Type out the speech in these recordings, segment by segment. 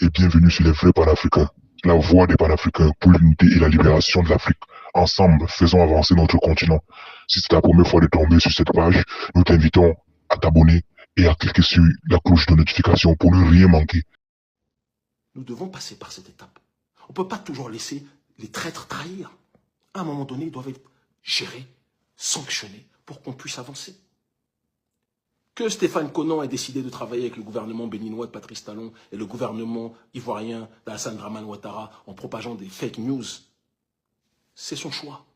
et bienvenue sur les vrais panafricains, la voix des panafricains pour l'unité et la libération de l'Afrique. Ensemble, faisons avancer notre continent. Si c'est ta première fois de tomber sur cette page, nous t'invitons à t'abonner et à cliquer sur la cloche de notification pour ne rien manquer. Nous devons passer par cette étape. On ne peut pas toujours laisser les traîtres trahir. À un moment donné, ils doivent être gérés, sanctionnés pour qu'on puisse avancer. Que Stéphane Conan ait décidé de travailler avec le gouvernement béninois de Patrice Talon et le gouvernement ivoirien d'Alassane Dramane Ouattara en propageant des fake news, c'est son choix.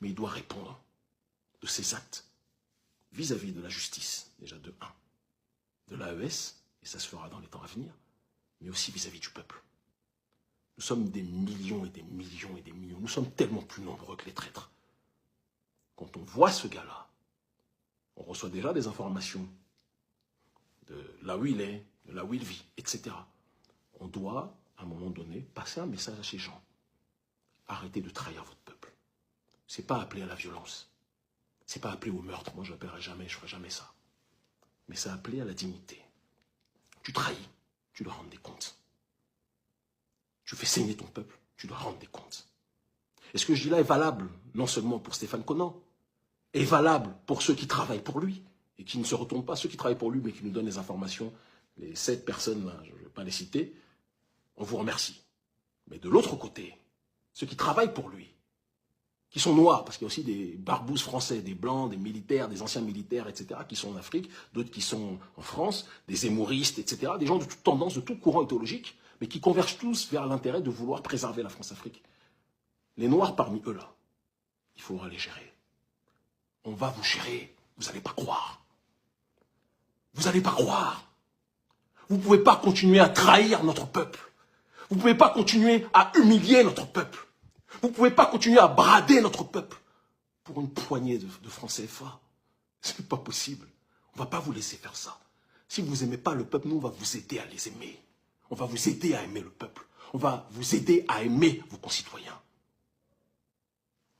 Mais il doit répondre de ses actes vis-à-vis de la justice, déjà de 1, de l'AES, et ça se fera dans les temps à venir, mais aussi vis-à-vis du peuple. Nous sommes des millions et des millions et des millions. Nous sommes tellement plus nombreux que les traîtres. Quand on voit ce gars-là, on reçoit déjà des informations de là où il est, de là où il vit, etc. On doit, à un moment donné, passer un message à ces gens. Arrêtez de trahir votre peuple. Ce n'est pas appeler à la violence. Ce n'est pas appeler au meurtre. Moi, je n'appellerai jamais, je ne ferai jamais ça. Mais c'est appeler à la dignité. Tu trahis, tu dois rendre des comptes. Tu fais saigner ton peuple, tu dois rendre des comptes. Et ce que je dis là est valable, non seulement pour Stéphane Conan, est valable pour ceux qui travaillent pour lui et qui ne se retournent pas, ceux qui travaillent pour lui mais qui nous donnent les informations, les 7 personnes là, je ne vais pas les citer, on vous remercie. Mais de l'autre côté, ceux qui travaillent pour lui, qui sont noirs, parce qu'il y a aussi des barbouzes français, des blancs, des militaires, des anciens militaires, etc., qui sont en Afrique, d'autres qui sont en France, des hémoristes, etc., des gens de toute tendance, de tout courant idéologique, mais qui convergent tous vers l'intérêt de vouloir préserver la France-Afrique. Les noirs parmi eux là, il faudra les gérer. On va vous gérer, vous n'allez pas croire. Vous n'allez pas croire. Vous ne pouvez pas continuer à trahir notre peuple. Vous ne pouvez pas continuer à humilier notre peuple. Vous ne pouvez pas continuer à brader notre peuple pour une poignée de francs CFA. Ce n'est pas possible. On ne va pas vous laisser faire ça. Si vous n'aimez pas le peuple, nous, on va vous aider à les aimer. On va vous aider à aimer le peuple. On va vous aider à aimer vos concitoyens.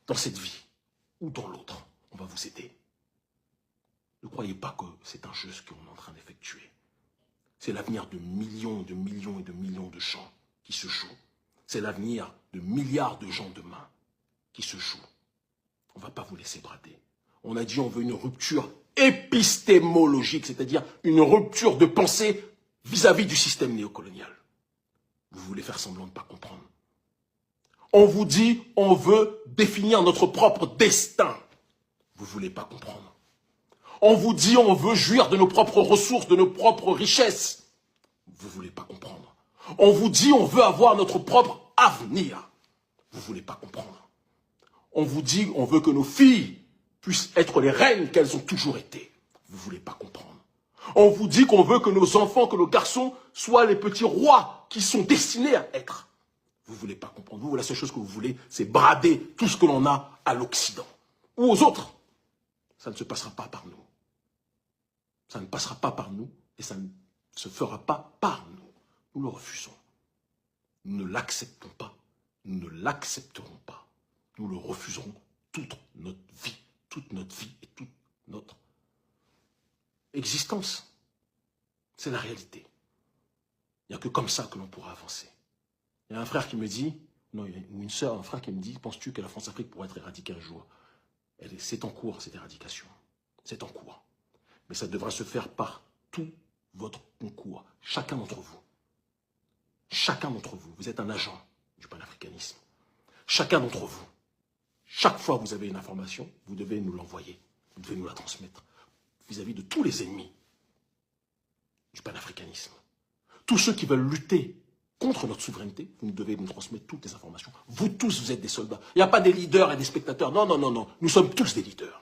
Dans cette vie ou dans l'autre, on va vous aider. Ne croyez pas que c'est un jeu ce qu'on est en train d'effectuer. C'est l'avenir de millions, de millions et de millions de gens qui se jouent. C'est l'avenir de milliards de gens demain qui se jouent. On ne va pas vous laisser brader. On a dit on veut une rupture épistémologique, c'est-à-dire une rupture de pensée vis-à-vis du système néocolonial. Vous voulez faire semblant de ne pas comprendre. On vous dit on veut définir notre propre destin. Vous ne voulez pas comprendre. On vous dit on veut jouir de nos propres ressources, de nos propres richesses. Vous ne voulez pas comprendre. On vous dit on veut avoir notre propre avenir. Vous ne voulez pas comprendre. On vous dit on veut que nos filles puissent être les reines qu'elles ont toujours été. Vous ne voulez pas comprendre. On vous dit qu'on veut que nos enfants, que nos garçons soient les petits rois qui sont destinés à être. Vous ne voulez pas comprendre. Vous, la seule chose que vous voulez, c'est brader tout ce que l'on a à l'Occident. Ou aux autres. Ça ne se passera pas par nous. Ça ne passera pas par nous et ça ne se fera pas par nous. Nous le refusons. Nous ne l'acceptons pas. Nous ne l'accepterons pas. Nous le refuserons toute notre vie et toute notre existence. C'est la réalité. Il n'y a que comme ça que l'on pourra avancer. Il y a un frère qui me dit, non, ou une sœur, un frère qui me dit, penses-tu que la France-Afrique pourrait être éradiquée un jour? C'est en cours, cette éradication. C'est en cours. Mais ça devra se faire par tout votre concours. Chacun d'entre vous. Chacun d'entre vous. Vous êtes un agent du panafricanisme. Chacun d'entre vous. Chaque fois que vous avez une information, vous devez nous l'envoyer. Vous devez nous la transmettre. Vis-à-vis de tous les ennemis du panafricanisme. Tous ceux qui veulent lutter contre notre souveraineté, vous devez nous transmettre toutes les informations. Vous tous, vous êtes des soldats. Il n'y a pas des leaders et des spectateurs. Non, non, non, non. Nous sommes tous des leaders.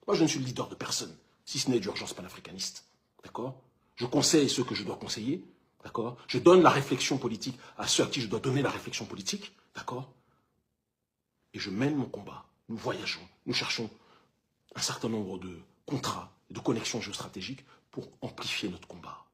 Moi, je ne suis le leader de personne, si ce n'est d'urgence panafricaniste. D'accord? Je conseille ceux que je dois conseiller. D'accord? Je donne la réflexion politique à ceux à qui je dois donner la réflexion politique. D'accord? Et je mène mon combat. Nous voyageons. Nous cherchons un certain nombre de contrats, de connexions géostratégiques pour amplifier notre combat.